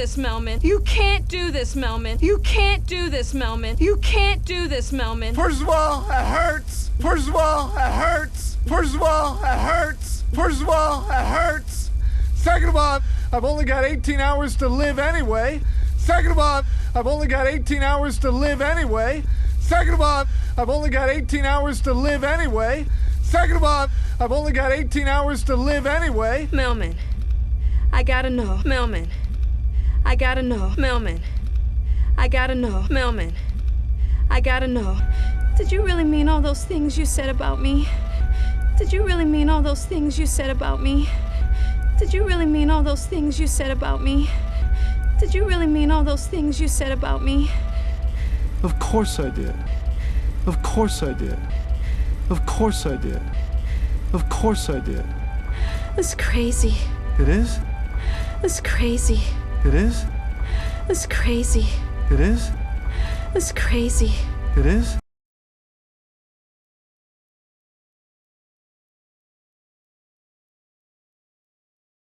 this, Melman. You can't do this, Melman. You can't do this, Melman. You can't do this, Melman. First of all, it hurts. First of all, it hurts. First of all, it hurts. First of all, it hurts. Second of all, I've only got 18 hours to live anyway. Second of all, I've only got 18 hours to live anyway. Second of all, I've only got 18 hours to live anyway. Second of all, I've only got 18 hours to live anyway. Melman, I gotta know. Melman, I gotta know. Melman, I gotta know. Melman, I gotta know. Did you really mean all those things you said about me? Did you really mean all those things you said about me? Did you really mean all those things you said about me? Did you really mean all those things you said about me? Of course I did. Of course I did. Of course I did. Of course I did. That's crazy. It is? That's crazy. It is? That's crazy. It is? That's crazy. It is?